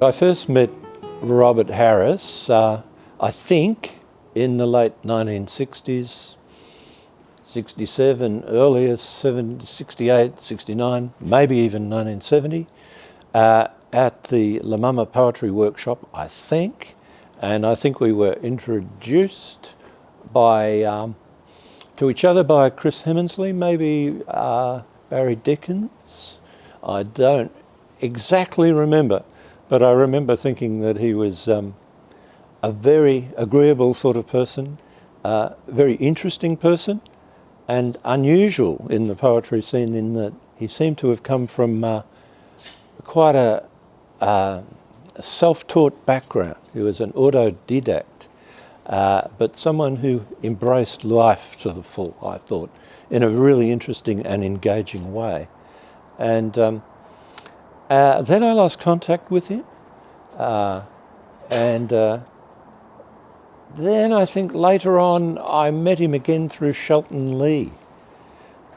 I first met Robert Harris, I think, in the late 1960s, 67, earlier 68, 69, maybe even 1970, at the La Mama Poetry Workshop, I think. And I think we were introduced to each other by Chris Hemmensley, maybe Barry Dickens. I don't exactly remember, but I remember thinking that he was a very agreeable sort of person, very interesting person, and unusual in the poetry scene in that he seemed to have come from quite a self-taught background. He was an autodidact, but someone who embraced life to the full, I thought, in a really interesting and engaging way. And then I lost contact with him, and then I think later on I met him again through Shelton Lee,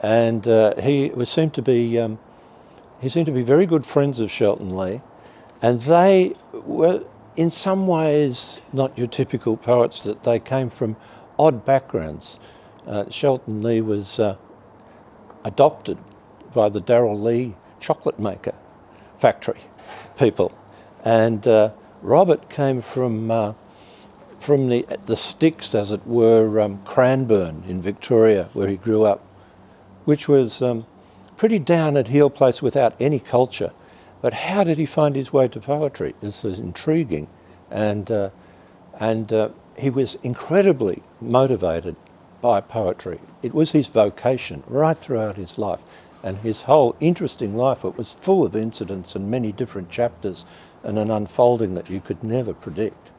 and he seemed to be very good friends of Shelton Lee, and they were in some ways not your typical poets, that they came from odd backgrounds. Shelton Lee was adopted by the Darrell Lea chocolate maker factory people, and Robert came from the sticks, as it were, Cranbourne in Victoria, where he grew up, which was pretty down at heel place without any culture. But how did he find his way to poetry? This is intriguing, and he was incredibly motivated by poetry. It was his vocation right throughout his life, and his whole interesting life, it was full of incidents and many different chapters and an unfolding that you could never predict,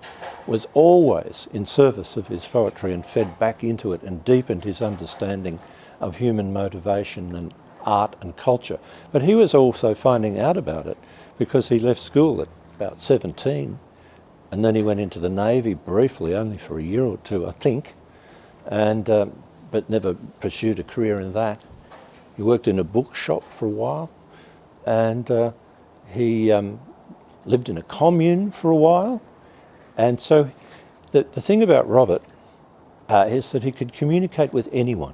was always in service of his poetry and fed back into it and deepened his understanding of human motivation and art and culture. But he was also finding out about it because he left school at about 17, and then he went into the Navy briefly, only for a year or two, I think, and but never pursued a career in that. He worked in a bookshop for a while, and he lived in a commune for a while. And so the thing about Robert is that he could communicate with anyone,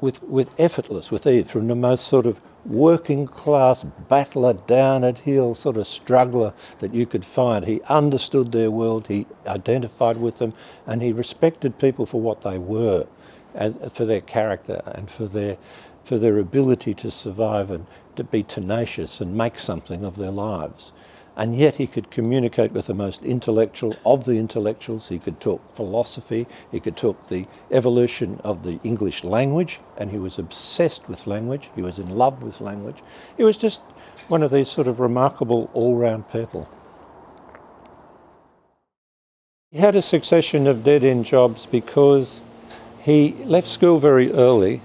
with effortless, with ease, from the most sort of working class battler, down at heel sort of struggler that you could find. He understood their world, he identified with them, and he respected people for what they were, and for their character and for their ability to survive and to be tenacious and make something of their lives. And yet he could communicate with the most intellectual of the intellectuals. He could talk philosophy, he could talk the evolution of the English language, and he was obsessed with language, he was in love with language. He was just one of these sort of remarkable all-round people. He had a succession of dead-end jobs because he left school very early.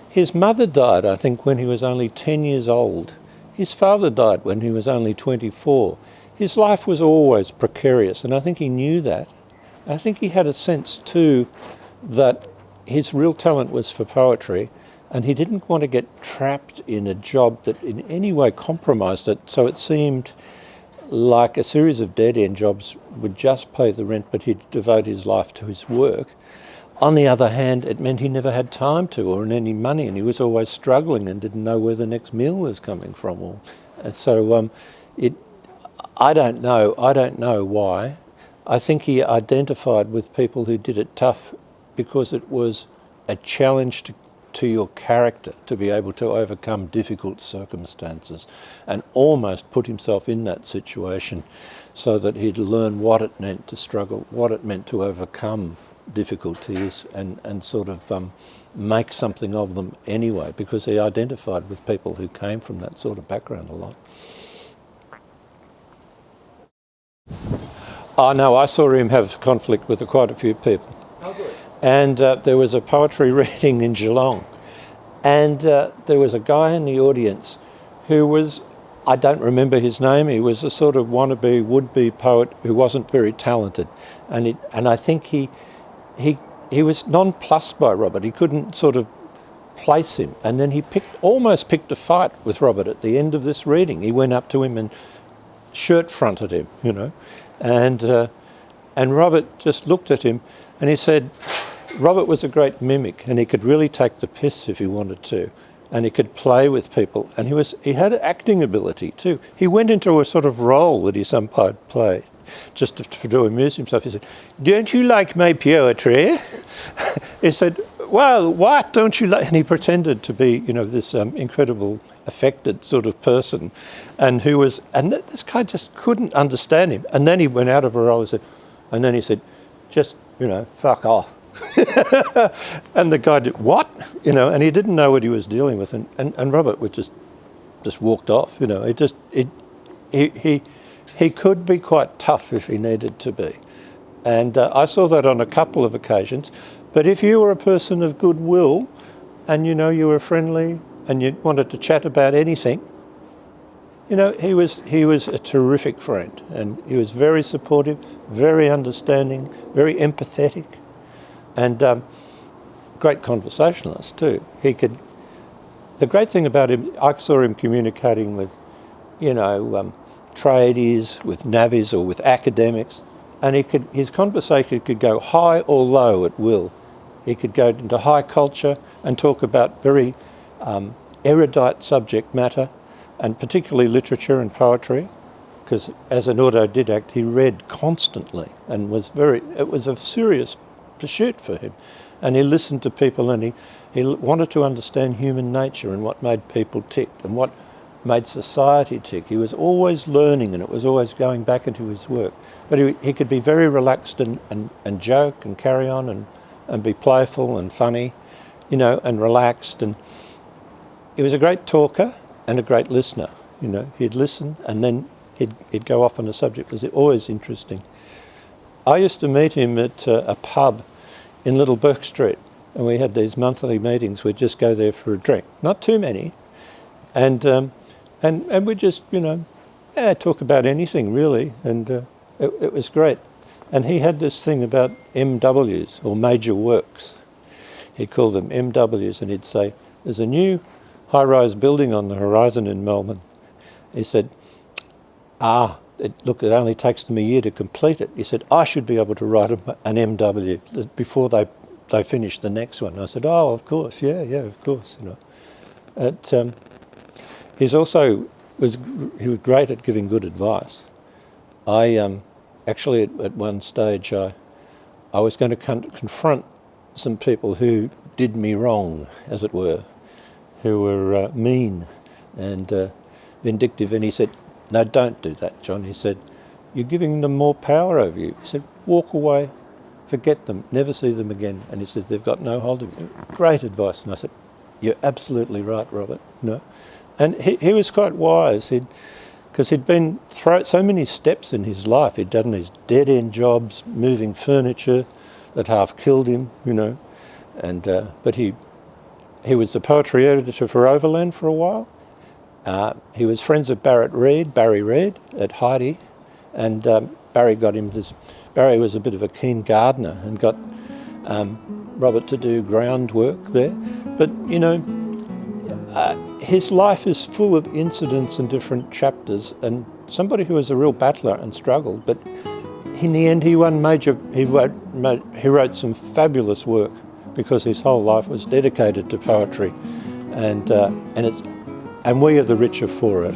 His mother died, I think, when he was only 10 years old. His father died when he was only 24. His life was always precarious, and I think he knew that. I think he had a sense too that his real talent was for poetry, and he didn't want to get trapped in a job that in any way compromised it, so it seemed like a series of dead-end jobs would just pay the rent, but he'd devote his life to his work. On the other hand, it meant he never had time to or any money, and he was always struggling and didn't know where the next meal was coming from. And so I don't know why. I think he identified with people who did it tough because it was a challenge to your character to be able to overcome difficult circumstances, and almost put himself in that situation so that he'd learn what it meant to struggle, what it meant to overcome difficulties, and sort of make something of them anyway, because he identified with people who came from that sort of background a lot. Oh no, I saw him have conflict with quite a few people. Oh, good. And there was a poetry reading in Geelong, and there was a guy in the audience who was, I don't remember his name, he was a sort of wannabe, would-be poet who wasn't very talented, and I think he was nonplussed by Robert. He couldn't sort of place him, and then he almost picked a fight with Robert at the end of this reading. He went up to him and shirt fronted him, you know, and Robert just looked at him, and he said, Robert was a great mimic, and he could really take the piss if he wanted to, and he could play with people, and he had acting ability too. He went into a sort of role that he sometimes played, just to amuse himself. He said, "Don't you like my poetry?" He said, "Well, what don't you like?" And he pretended to be, you know, this incredible, affected sort of person, and this guy just couldn't understand him. And then he went out of a role and then he said, "Just, you know, fuck off." And the guy did, "What?" You know, and he didn't know what he was dealing with, and Robert would just walked off. You know, he could be quite tough if he needed to be, and I saw that on a couple of occasions. But if you were a person of goodwill, and you know you were friendly, and you wanted to chat about anything, you know, he was a terrific friend, and he was very supportive, very understanding, very empathetic, and great conversationalist too. The great thing about him, I saw him communicating with, you know, tradies, with navvies, or with academics, and his conversation could go high or low at will. He could go into high culture and talk about very erudite subject matter, and particularly literature and poetry, because as an autodidact he read constantly and it was a serious pursuit for him. And he listened to people, and he wanted to understand human nature and what made people tick and what made society tick. He was always learning, and it was always going back into his work. But he could be very relaxed and joke and carry on and be playful and funny, you know, and relaxed. And he was a great talker and a great listener. You know, he'd listen and then he'd go off on a subject. It was always interesting. I used to meet him at a pub in Little Bourke Street, and we had these monthly meetings. We'd just go there for a drink, not too many, and we'd just, you know, talk about anything really, and it was great. And he had this thing about MWs, or major works. He called them MWs, and he'd say, "There's a new high-rise building on the horizon in Melbourne." He said, "Look, it only takes them a year to complete it." He said, "I should be able to write an MW before they finish the next one." I said, "Oh, of course, yeah, of course." You know, he was great at giving good advice. Actually, at one stage, I was going to confront some people who did me wrong, as it were, who were mean and vindictive. And he said, "No, don't do that, John." He said, "You're giving them more power over you." He said, "Walk away, forget them, never see them again." And he said, "They've got no hold of you." Great advice. And I said, "You're absolutely right, Robert." No, and he was quite wise. Because he'd been through so many steps in his life. He'd done these dead-end jobs, moving furniture that half killed him, you know. And but he was the poetry editor for Overland for a while. He was friends with Barry Reed at Heidi, and Barry got him this. Barry was a bit of a keen gardener and got Robert to do groundwork there. But you know, his life is full of incidents and different chapters, and somebody who was a real battler and struggled, but in the end he wrote some fabulous work because his whole life was dedicated to poetry, and we are the richer for it.